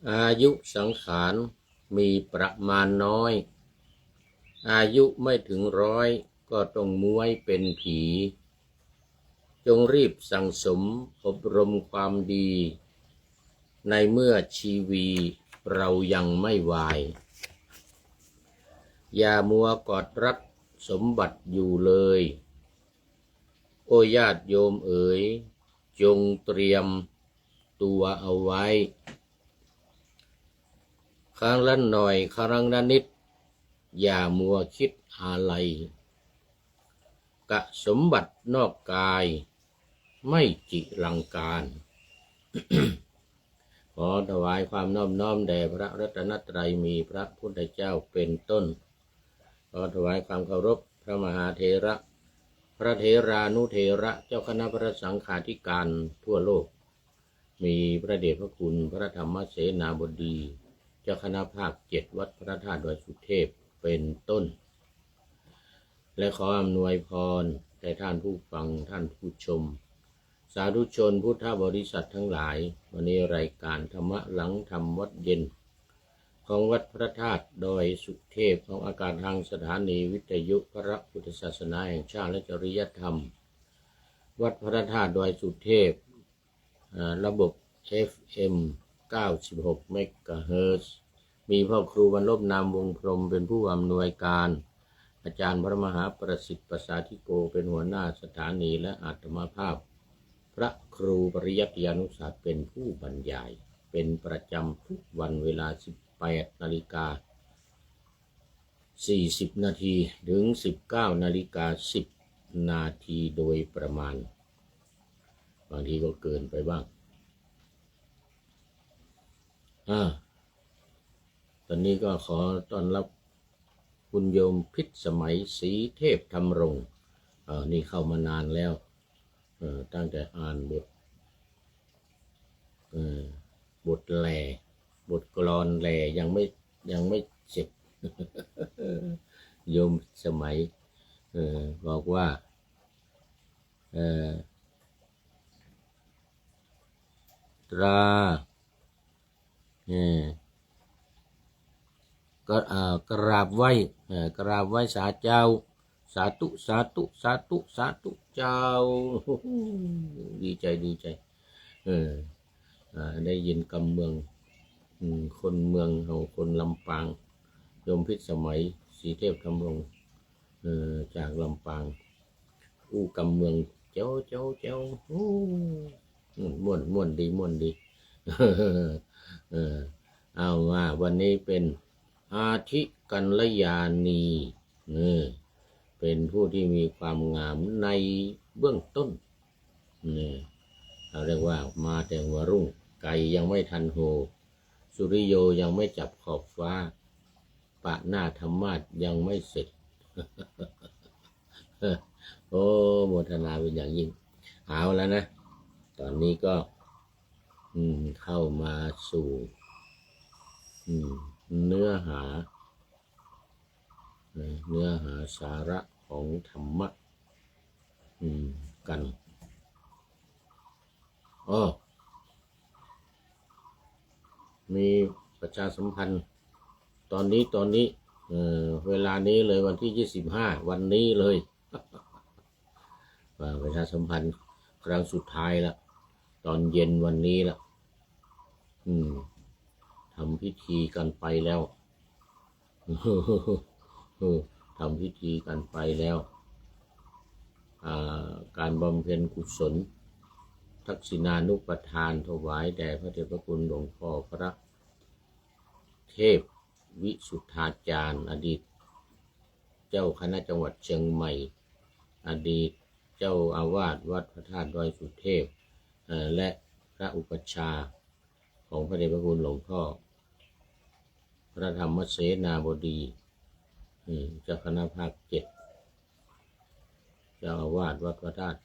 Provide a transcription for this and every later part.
อายุสังขารมีประมาณน้อยอายุไม่ถึง100ก็ต้องม้วยเป็นผีจงรีบสั่งสมอบรมความดีในเมื่อชีวีเรายังไม่วายอย่ามัวกอดรักสมบัติอยู่เลยโอ้ญาติโยมเอ๋ยจงเตรียมตัวเอาไว้ครั้งละหน่อยครั้งละนิดอย่ามัวคิดอะไรกะสมบัตินอกกายไม่จิรังการ ขอถวายความนอบน้อมแด่พระรัตนตรัยมีพระพุทธเจ้าเป็นต้นขอถวายความเคารพพระมหาเถระพระเถรานุเถระเจ้าคณะพระสังฆาธิการทั่วโลกมีพระเดชพระคุณพระธรรมเสนาบดีเจ้าคณะภาค7วัดพระธาตุดอยสุเทพเป็นต้นและขออำนวยพรแด่ท่านผู้ฟังท่านผู้ชมสาธุชนพุทธบริษัททั้งหลายวันนี้รายการธรรมะหลังธรรมวัดเย็นของวัดพระธาตุดอยสุเทพของอากาศทางสถานีวิทยุพระพุทธศาสนาแห่งชาติและจริยธรรมวัดพระธาตุดอยสุเทพระบบ FM 96 เมกะเฮิรตซ์มีพ่อครูบรรลบนามวงพรหมเป็นผู้อำนวยการอาจารย์พระมหาประสิทธิ์ประสาธิโกเป็นหัวหน้าสถานีและอาตมาภาพพระครูปริยัติยานุศาสตร์เป็นผู้บรรยายเป็นประจำทุกวันเวลา 18:40 นาทีถึง 19:10 นาทีโดยประมาณบางทีก็เกินไปบ้างตอนนี้ก็ขอต้อนรับคุณโยมพิษสมัยศรีเทพธรรมรงค์นี่เข้ามานานแล้วตั้งแต่อ่านบทแลบทกลอนแลยังไม่เสร็จ โยมสมัยบอกว่าตราก็กราบไหว้สาเจ้าสาธุสาธุสาธุสาธุเจ้า ดีใจได้ยินคำเมืองคนเมืองของคนลำปางโยมพิษสมัยศรีเทพธรรมรงค์จากลำปางผู้กำเมืองเจ้าม่วนดี เอาว่าวันนี้เป็นอาทิกัลยาณีเป็นผู้ที่มีความงามในเบื้องต้นเราเรียกว่ามาแต่หัวรุ่งไก่ยังไม่ทันโหสุริโยยังไม่จับขอบฟ้าปะหน้าธรรมาสยังไม่เสร็จ โอ้โมทนาเป็นอย่างยิ่งเอาแล้วนะตอนนี้ก็เข้ามาสู่เนื้อหาสาระของธรรมะกันมีประชาสัมพันธ์ตอนนี้เวลานี้เลยวันที่25วันนี้เลย ประชาสัมพันธ์ครั้งสุดท้ายละตอนเย็นวันนี้ละทำพิธีกันไปแล้ว ทำพิธีกันไปแล้วการบำเพ็ญกุศลทักษิณานุปทานถวายแด่พระเดชพระคุณหลวงพ่อพระเทพวิสุทธาจารย์อดีตเจ้าคณะจังหวัดเชียงใหม่อดีตเจ้าอาวาสวัดพระธาตุดอยสุเทพและพระอุปัชฌาย์ของพระเดชพระคุณหลวงพ่อพระธรรมเสนาบดีเจ้าคณะภาค7เจ้าอาวาสวัดพระธาตุ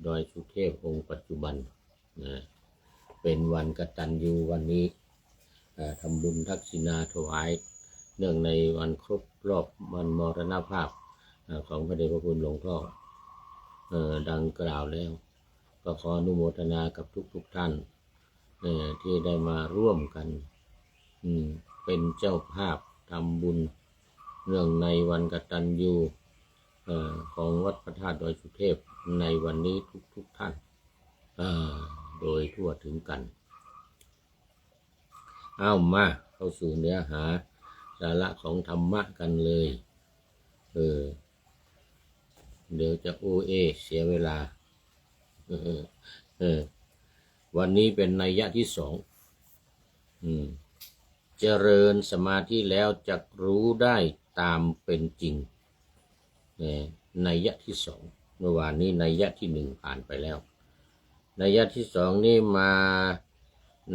ดอยสุเทพองค์ปัจจุบันเป็นวันกตัญญูวันนี้ทำบุญทักษิณาถวายเนื่องในวันครบรอบวันมรณภาพของพระเดชพระคุณหลวงพ่อดังกล่าวแล้วก็ขออนุโมทนากับทุกท่านที่ได้มาร่วมกัน เป็นเจ้าภาพทำบุญเนื่องในวันกตัญญูของวัดพระธาตุดอยสุเทพในวันนี้ทุกท่านโดยทั่วถึงกันเอามาเข้าสู่เนื้อหาสาระของธรรมะกันเลยเดี๋ยวจะเสียเวลาวันนี้เป็นนัยยะที่2เจริญสมาธิแล้วจะรู้ได้ตามเป็นจริงนัยยะที่2เมื่อวานนี้นัยยะที่1ผ่านไปแล้วนัยยะที่2นี่มา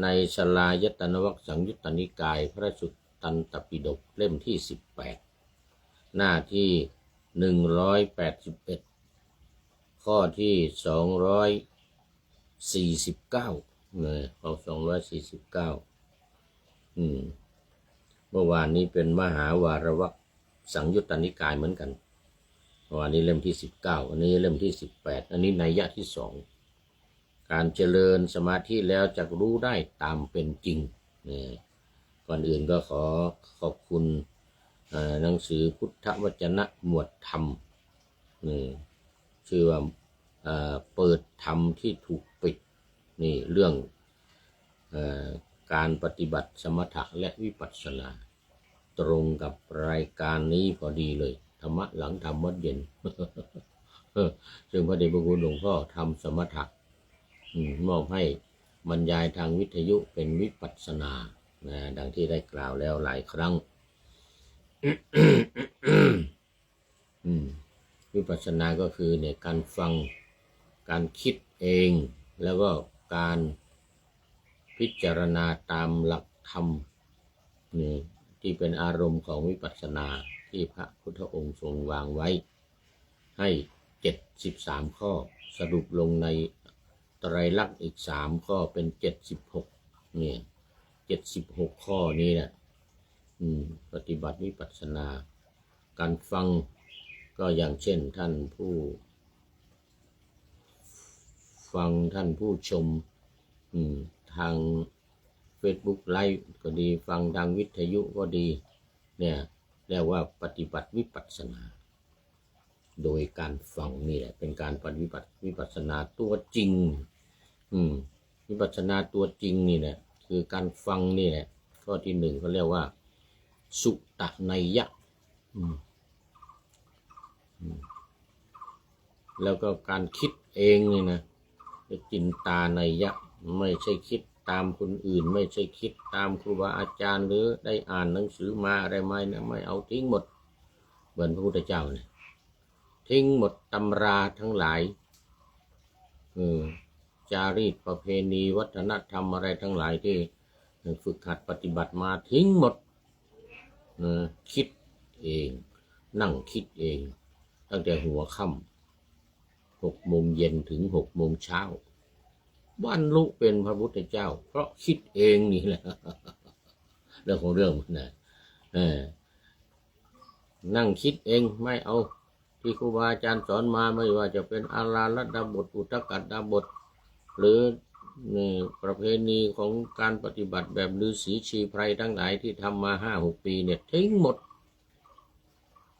ในสลายตนวรรคสังยุตตนิกายพระสุตตันตปิฎกเล่มที่18หน้าที่181ข้อที่249ข้อ249เมื่อวานนี้เป็นมหาวารวรรคสังยุตตนิกายเหมือนกันเมื่อวานนี้เล่มที่19อันนี้เล่มที่18อันนี้นัยยะที่2การเจริญสมาธิแล้วจะรู้ได้ตามเป็นจริงก่อนอื่นก็ขอขอบคุณหนังสือพุทธวจนะหมวดธรรมชื่อว่าเปิดธรรมที่ถูกปิดนี่เรื่องการปฏิบัติสมถะและวิปัสสนาตรงกับรายการนี้พอดีเลยธรรมะหลังธรรมวัดเย็น ซึ่งพระเดชพระคุณหลวงพ่อทำสมถะมอบให้บรรยายทางวิทยุเป็นวิปัสสนาดังที่ได้กล่าวแล้วหลายครั้ง วิปัสสนาก็คือเนี่ยการฟังการคิดเองแล้วก็การพิจารณาตามหลักธรรมนี่ที่เป็นอารมณ์ของวิปัสสนาที่พระพุทธองค์ทรงวางไว้ให้73ข้อสรุปลงในไตรลักษณ์อีก3ข้อเป็น76เนี่ย76ข้อนี้แหละปฏิบัติวิปัสสนาการฟังก็อย่างเช่นท่านผู้ฟังท่านผู้ชมทาง Facebook ไลฟ์ก็ดีฟังทางวิทยุก็ดีเนี่ยเรียกว่าปฏิบัติวิปัสสนาโดยการฟังนี่แหละเป็นการปฏิบัติวิปัสสนาตัวจริงวิปัสสนาตัวจริงนี่แหละคือการฟังนี่แหละข้อที่1เขาเรียกว่าสุตตนัยยะแล้วก็การคิดเองนี่นะจินตานัยยะไม่ใช่คิดตามคนอื่นไม่ใช่คิดตามครูบาอาจารย์หรือได้อ่านหนังสือมาอะไรมาเนี่ยไม่เอาทิ้งหมดเหมือนพระพุทธเจ้าเนี่ยทิ้งหมดตำราทั้งหลายจารีตประเพณีวัฒนธรรมอะไรทั้งหลายที่ฝึกหัดปฏิบัติมาทิ้งหมดคิดเองนั่งคิดเองตั้งแต่หัวค่ำ6 โมงเย็นถึง6 โมงเช้าบรรลุเป็นพระพุทธเจ้าเพราะคิดเองนี่แหละเรื่องของเรื่องนะนั่งคิดเองไม่เอาที่ครูบาอาจารย์สอนมาไม่ว่าจะเป็นอาราลดาบทอุทกกัดดาบทหรือประเพณีของการปฏิบัติแบบฤาษีชีไพรทั้งหลายที่ทำมา5-6 ปีเนี่ยทิ้งหมด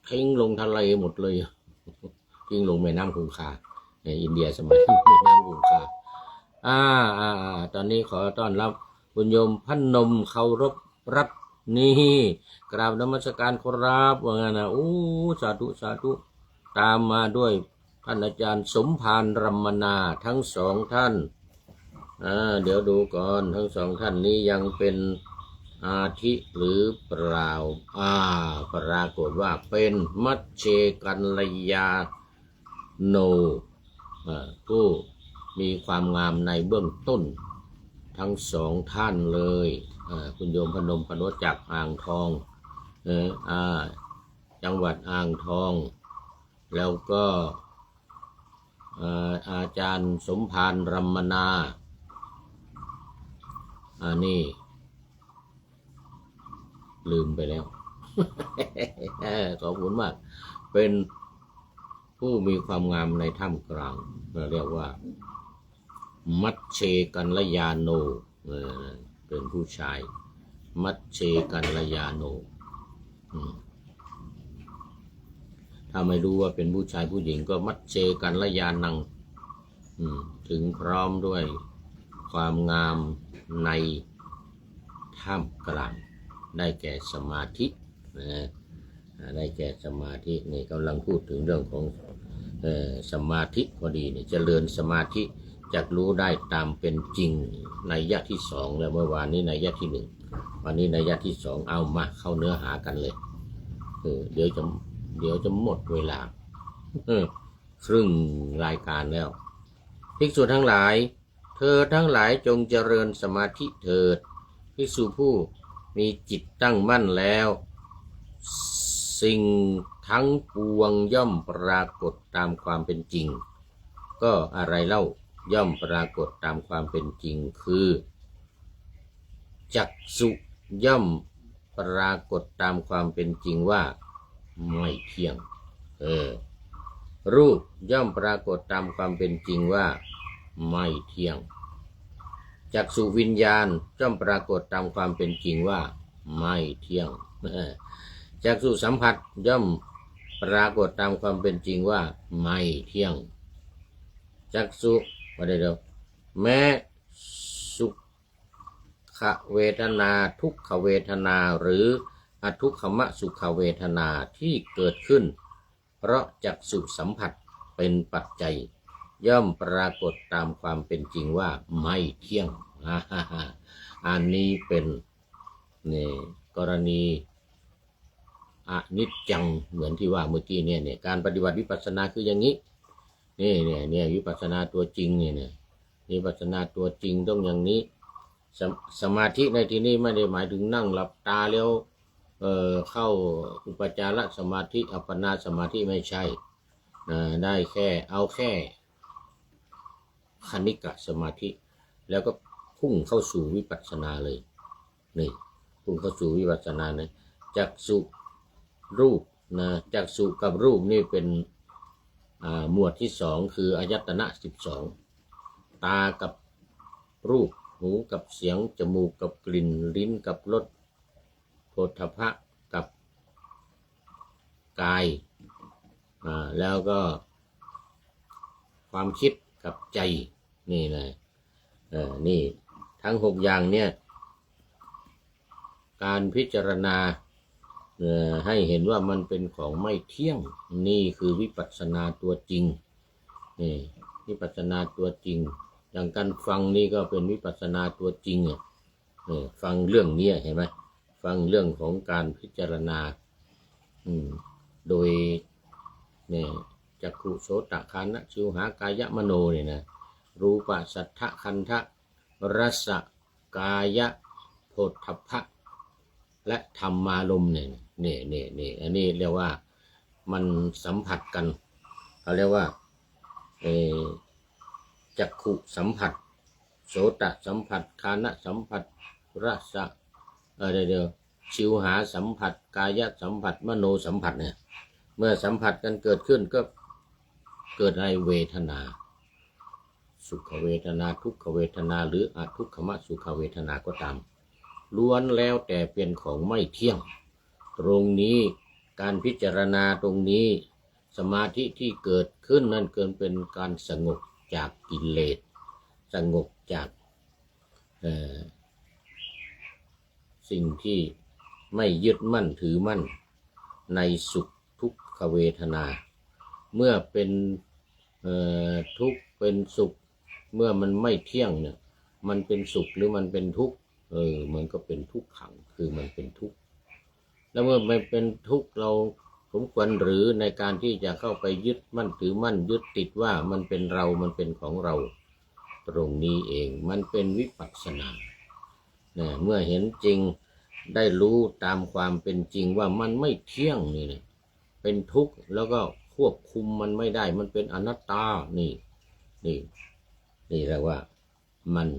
ทิ้งลงทะเลหมดเลยทิ้งลงแม่น้ำคงคาในอินเดียสมัยแม่น้ำคงคาตอนนี้ขอต้อนรับคุณโยมพันนมเคารพรัตน์นี่กราบนมัสการครับว่างั้นนะสาธุสาธุตามมาด้วยท่านอาจารย์สมภารรัมมนาทั้ง2 ท่านเดี๋ยวดูก่อนทั้ง2 ท่านนี้ยังเป็นอาทิหรือเปล่าปรากฏว่าเป็นมัชเชกัลยาโนผู้มีความงามในเบื้องต้นทั้ง2 ท่านเลยคุณโยมพนมพนวจากอ่างทองจังหวัดอ่างทองแล้วก็อาจารย์สมภารรัมมนานี่ลืมไปแล้ว ขอบคุณมากเป็นผู้มีความงามในถ้ำกลางเราเรียกว่ามัชเชกัลยาโนเป็นผู้ชาย มัชเชกัลยาโนถ้าไม่รู้ว่าเป็นผู้ชายผู้หญิงก็มัชเชกัลยานังถึงพร้อมด้วยความงามในท่ามกลางได้แก่สมาธินะได้แก่สมาธินี่กำลังพูดถึงเรื่องของสมาธิพอดีเนี่ยเจริญสมาธิจักรู้ได้ตามเป็นจริงในยะที่สองแล้วเมื่อวานนี้ในยะที่หนึ่งวันนี้ในยะที่สองเอามาเข้าเนื้อหากันเลยเดี๋ยวจะหมดเวลาครึ่งรายการแล้วภิกษุทั้งหลายเธอทั้งหลายจงเจริญสมาธิเถิดภิกษุผู้มีจิตตั้งมั่นแล้วสิ่งทั้งปวงย่อมปรากฏตามความเป็นจริงก็อะไรเล่าย่อมปรากฏตามความเป็นจริงคือจักษุย่อมปรากฏตามความเป็นจริงว่าไม่เที่ยงรูปย่อมปรากฏตามความเป็นจริงว่าไม่เที่ยงจักษุวิญญาณย่อมปรากฏตามความเป็นจริงว่าไม่เที่ยงจักษุสัมผัสย่อมปรากฏตามความเป็นจริงว่าไม่เที่ยงจักษุว่าได้เดียวแม้สุขเวทนาทุกขเวทนาหรืออทุกขมสุขเวทนาที่เกิดขึ้นเพราะจักษุสัมผัสเป็นปัจจัยย่อมปรากฏตามความเป็นจริงว่าไม่เที่ยงอันนี้เป็นนี่กรณีอนิจจังเหมือนที่ว่าเมื่อกี้เนี่ยการปฏิบัติวิปัสสนาคืออย่างนี้เนี่ยวิปัสสนาตัวจริงเนี่ยวิปัสสนาตัวจริงต้องอย่างนี้สมาธิในที่นี้ไม่ได้หมายถึงนั่งหลับตาแล้วเข้าอุปจารสมาธิอัปปนาสมาธิไม่ใช่ได้แค่เอาแค่คณิกะสมาธิแล้วก็พุ่งเข้าสู่วิปัสสนาเลยนี่พุ่งเข้าสู่วิปัสสนานะจักษุรูปนะจักษุกับรูปนี่เป็นหมวดที่สองคืออายตนะ12ตากับรูปหูกับเสียงจมูกกับกลิ่นลิ้นกับรสโผฏฐัพพะกับกายแล้วก็ความคิดกับใจนี่เลยนี่ทั้ง6อย่างเนี่ยการพิจารณาให้เห็นว่ามันเป็นของไม่เที่ยงนี่คือวิปัสสนาตัวจริงนี่วิปัสสนาตัวจริงอย่างการฟังนี่ก็เป็นวิปัสสนาตัวจริงฟังเรื่องนี้เห็นไหมฟังเรื่องของการพิจารณาโดยเนี่ยจักขุโสตคานะชิวหากายมโนเนี่ยนะรูปสัทธะคันธะรสกายโผฏฐัพพะและธรรมารมณ์เนี่ยอันนี้เรียกว่ามันสัมผัสกันเขาเรียกว่าจักขุสัมผัสโสตสัมผัสคานะสัมผัสรสเดี๋ยวชิวหาสัมผัสกายสัมผัสมโนสัมผัสเนี่ยเมื่อสัมผัสกันเกิดขึ้นก็เกิดในเวทนาสุขเวทนาทุกขเวทนาหรืออทุกขมสุขเวทนาก็ตามล้วนแล้วแต่เป็นของไม่เที่ยงตรงนี้การพิจารณาตรงนี้สมาธิที่เกิดขึ้นนั่นเกินเป็นการสงบจากกิเลสสงบจากสิ่งที่ไม่ยึดมั่นถือมั่นในสุขทุกขเวทนาเมื่อเป็นทุกข์เป็นสุขเมื่อมันไม่เที่ยงเนี่ยมันเป็นสุขหรือมันเป็นทุกข์มันก็เป็นทุกขังคือมันเป็นทุกข์แล้วเมื่อมันเป็นทุกข์เราสมควรหรือในการที่จะเข้าไปยึดมั่นถือมั่นยึดติดว่ามันเป็นเรามันเป็นของเราตรงนี้เองมันเป็นวิปัสสนาเมื่อเห็นจริงได้รู้ตามความเป็นจริงว่ามันไม่เที่ยงนี่นะเป็นทุกข์แล้วก็ควบคุมมันไม่ได้มันเป็นอนัตตานี่เรียกว่ามัน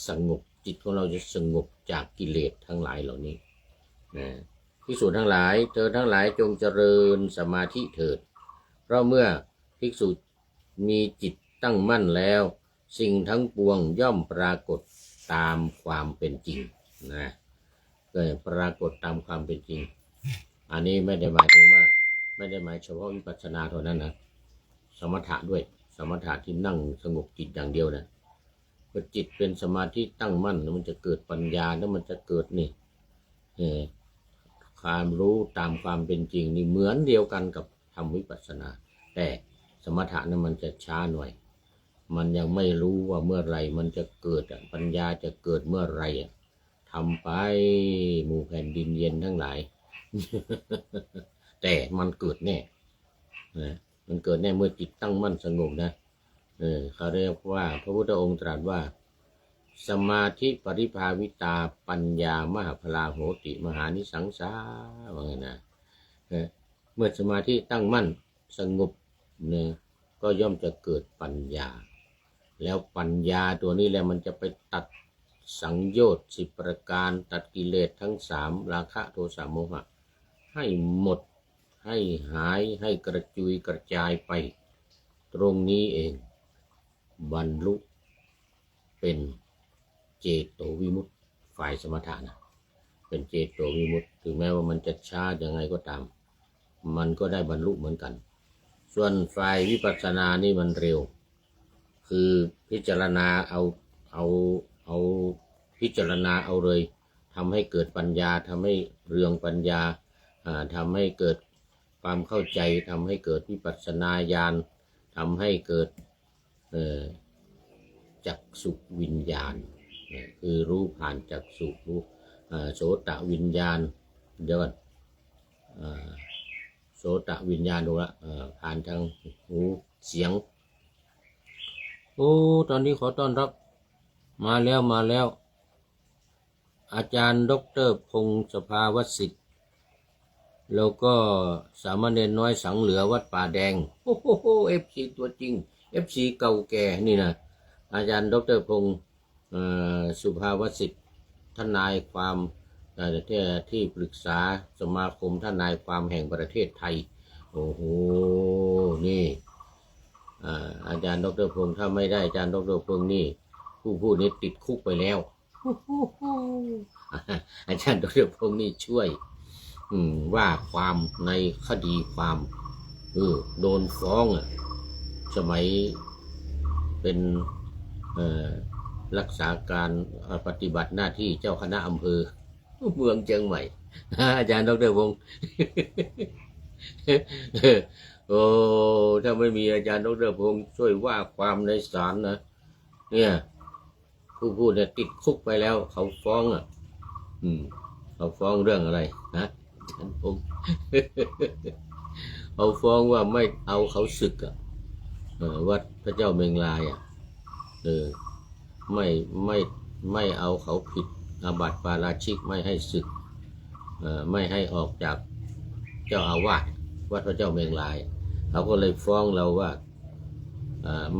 สงบจิตของเราจะสงบจากกิเลสทั้งหลายเหล่านี้ภิกษุทั้งหลายเธอทั้งหลายจงเจริญสมาธิเถิดเพราะเมื่อภิกษุมีจิตตั้งมั่นแล้วสิ่งทั้งปวงย่อมปรากฏ ตามความเป็นจริงนะก็ปรากฏตามความเป็นจริงอันนี้ไม่ได้หมายถึงว่าไม่ได้หมายเฉพาะวิปัสสนาเท่านั้นนะสมถะด้วยสมถะที่นั่งสงบจิตอย่างเดียวนะพอจิตเป็นสมาธิตั้งมั่นมันจะเกิดปัญญาแล้วมันจะเกิดนี่ความรู้ตามความเป็นจริงนี่เหมือนเดียวกันกับทำวิปัสสนาแต่สมถะนั้นมันจะช้าหน่อยมันยังไม่รู้ว่าเมื่อไรมันจะเกิดปัญญาจะเกิดเมื่อไรทำไปหมู่แผ่นดินเย็นทั้งหลาย แต่มันเกิดแน่มันเกิดแน่เมื่อจิตตั้งมั่นสงบนะเขาเรียกว่าพระพุทธองค์ตรัสว่าสมาธิปริภาวิตาปัญญามหาพลาโหติมหานิสังสาว่าไงนะเมื่อสมาธิตั้งมั่นสงบเนี่ยก็ย่อมจะเกิดปัญญาแล้วปัญญาตัวนี้แหละมันจะไปตัดสังโยชน์10 ประการตัดกิเลสทั้ง3ราคะโทสะโมหะให้หมดให้หายให้กระจุยกระจายไปตรงนี้เองบรรลุเป็นเจโตวิมุตติฝ่ายสมถะนะเป็นเจโตวิมุตติถึงแม้ว่ามันจะช้ายังไงก็ตามมันก็ได้บรรลุเหมือนกันส่วนฝ่ายวิปัสสนานี่มันเร็วคือพิจารณาเอาพิจารณาเอาเลยทำให้เกิดปัญญาทำให้เรืองปัญญาทำให้เกิดความเข้าใจทำให้เกิดวิปัสสนาญาณทำให้เกิดจักษุวิญญาณคือรู้ผ่านจักษุรู้โสตวิญญาณเดี๋ยวก่อนโสตวิญญาณดูละผ่านทางหูเสียงโอ้ตอนนี้ขอต้อนรับมาแล้วอาจารย์ดร.พงศ์สภาวสิทธิ์แล้วก็สามเณรน้อยสังเหลือวัดป่าแดงโอ้โหFC ตัวจริง FC เก่าแก่นี่นะอาจารย์ดร.พงศ์สุภาวสิทธิ์ทนายความที่ปรึกษาสมาคมทนายความแห่งประเทศไทยโอ้โหนี่อาจารย์ดร.พงศ์ถ้าไม่ได้อาจารย์ดร.พงศ์นี่ผู้พูดนี้ติดคุกไปแล้วอาจารย์ดร.พงศ์นี่ช่วยว่าความในคดีความโดนฟ้องสมัยเป็นรักษาการปฏิบัติหน้าที่เจ้าคณะอำเภอเมืองเชียงใหม่อาจารย์ดร.พงศ์โอ้ถ้าไม่มีอาจารย์ดร.พงศ์ช่วยว่าความในศาลนะเนี่ยผู้พูดเนี่ยติดคุกไปแล้วเขาฟ้องเขาฟ้องเรื่องอะไรนะอาจารย์พงศ์เขาฟ้องว่าไม่เอาเขาศึกวัดพระเจ้าเมงลายไม่เอาเขาผิดอาบัติปาราชิกไม่ให้ศึกไม่ให้ออกจากเจ้าอาวาสวัดพระเจ้าเมงลายเขาก็เลยฟ้องเราว่า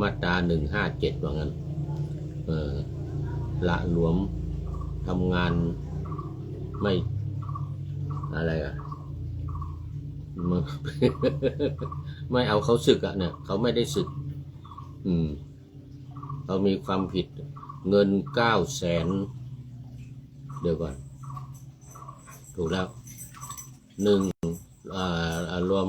มาตรา157ว่างั้นละหลวมทำงานไม่อะไรไม่เอาเขาศึกเนี่ยเขาไม่ได้ศึกเขามีความผิดเงิน900,000เดี๋ยวก่อนถูกแล้วรวม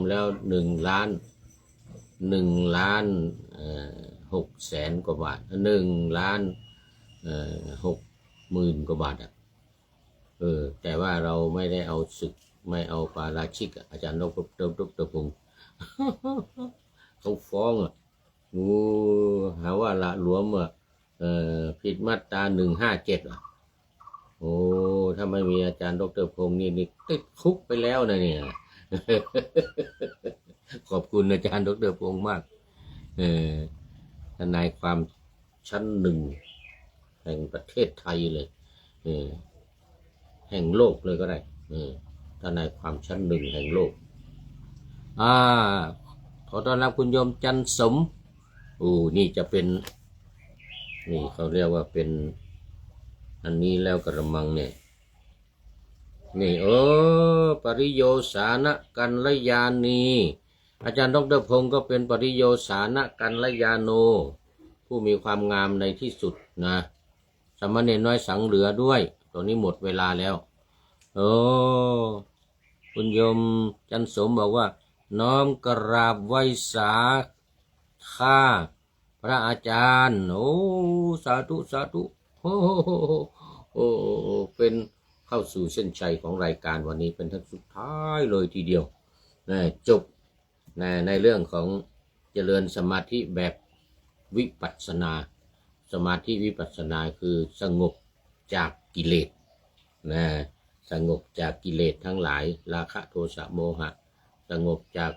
แล้ว1,600,000 กว่าบาท1,60,000 กว่าบาทแต่ว่าเราไม่ได้เอาศึกไม่เอาปาราชิกอาจารย์ดร.พงศ์เขาฟ้องหาว่าละหลวมผิดมาตรา157โอ้ถ้าไม่มีอาจารย์ดร.พงศ์นี่ติดคุกไปแล้วนะเนี่ย ขอบคุณอาจารย์ดร.พงศ์มากทนายความชั้น1แห่งประเทศไทยเลยแห่งโลกเลยก็ได้ทนายความชั้น1แห่งโลกขอต้อนรับคุณโยมจันสมนี่จะเป็นนี่เขาเรียกว่าเป็นอันนี้แล้วกระมังเนี่ยนี่ปริโยสานะกัลยาณีอาจารย์ดร.พงศ์ก็เป็นปริโยสานะกัลยาโนผู้มีความงามในที่สุดนะ สามเณรน้อยสังเหลือด้วยตอนนี้หมดเวลาแล้วโอ้คุณโยมจันสมบอกว่าน้อมกราบไหว้สาข้าพระอาจารย์โอ้สาธุสาธุโอ้โอ้เป็นเข้าสู่เส้นชัยของรายการวันนี้เป็นท่านสุดท้ายเลยทีเดียวจบในเรื่องของเจริญสมาธิแบบวิปัสสนาสมาธิวิปัสสนาคือสงบจากกิเลสสงบจากกิเลสทั้งหลายราคะโทสะโมหะสงบจาก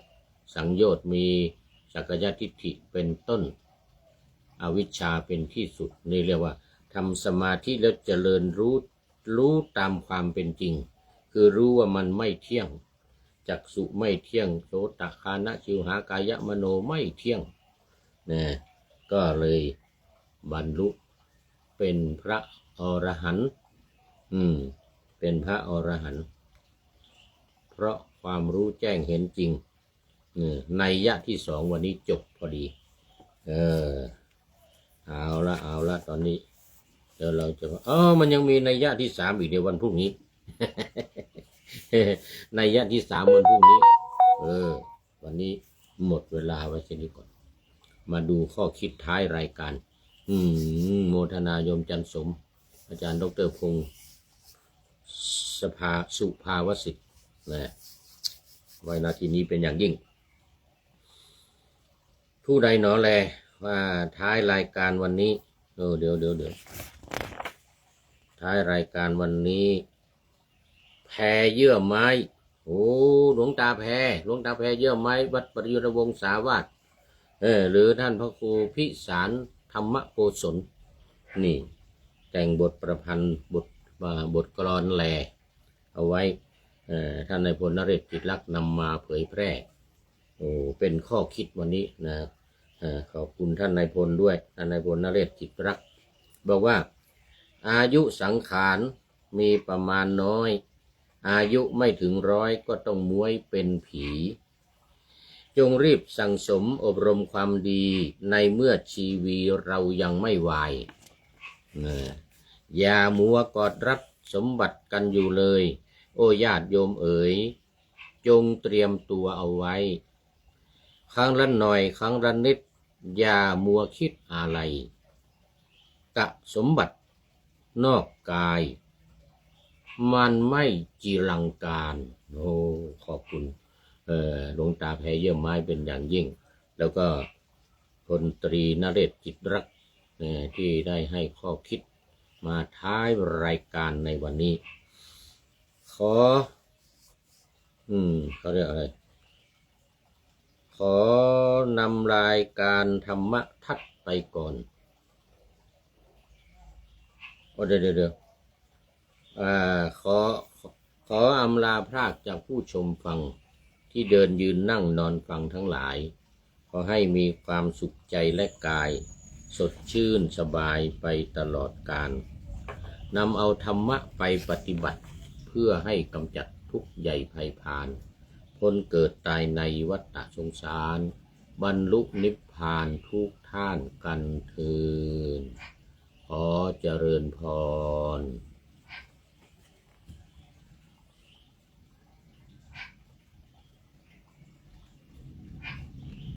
สังโยชน์มีสักกายทิฏฐิเป็นต้นอวิชชาเป็นที่สุดนี่เรียกว่าทำสมาธิแล้วเจริญรู้ตามความเป็นจริงคือรู้ว่ามันไม่เที่ยงจักษุไม่เที่ยงโสตคานะชิวหากายมโนไม่เที่ยงก็เลยบรรลุเป็นพระอรหันต์เป็นพระอรหันต์เพราะความรู้แจ้งเห็นจริงนัยยะที่สองวันนี้จบพอดีเอาละตอนนี้เดี๋ยวเราจะมันยังมีนัยยะที่สามอีกในวันพรุ่งนี้ นัยยะที่สามวันพรุ่งนี้วันนี้หมดเวลาไว้เช่นนี้ก่อนมาดูข้อคิดท้ายรายการโมทนาโยมจันสมอาจารย์ดร.พงศ์สุภาวสิทธิ์ไว้นาทีนี้เป็นอย่างยิ่งผู้ใดหนอแลว่าท้ายรายการวันนี้เดี๋ยวท้ายรายการวันนี้แพรเยื่อไม้หลวงตาแพรเยื่อไม้วัดปริยุรวงศาวาสหรือท่านพระครูพิสารธรรมโกศลนี่แต่งบทประพันธ์บทกลอนแลเอาไว้ท่านนายพลนเรศกิจลักษณ์นำมาเผยแพร่เป็นข้อคิดวันนี้นะขอบคุณท่านนายพลด้วยท่านนายพลนเรศกิจลักษณ์บอกว่าอายุสังขารมีประมาณน้อยอายุไม่ถึง100ก็ต้องม้วยเป็นผีจงรีบสั่งสมอบรมความดีในเมื่อชีวีเรายังไม่วายอย่ามัวกอดรัดสมบัติกันอยู่เลยโอ้ญาติโยมเอ๋ยจงเตรียมตัวเอาไว้ครั้งละหน่อยครั้งละนิดอย่ามัวคิดอะไรกะสมบัตินอกกายมันไม่จีรังการขอบคุณหลวงตาแพรเยี่ยมไม้เป็นอย่างยิ่งแล้วก็พลตรีนเรศกิจรักษ์ที่ได้ให้ข้อคิดมาท้ายรายการในวันนี้เขาเรียกอะไรขอนำรายการธรรมทัศน์ไปก่อนเดี๋ยวขออำลาพรากจากผู้ชมฟังที่เดินยืนนั่งนอนฟังทั้งหลายขอให้มีความสุขใจและกายสดชื่นสบายไปตลอดกาลนำเอาธรรมะไปปฏิบัติเพื่อให้กำจัดทุกข์ใหญ่ภัยพานพ้นเกิดตายในวัฏสงสารบรรลุนิพพานทุกท่านกันเถิดขอเจริญพร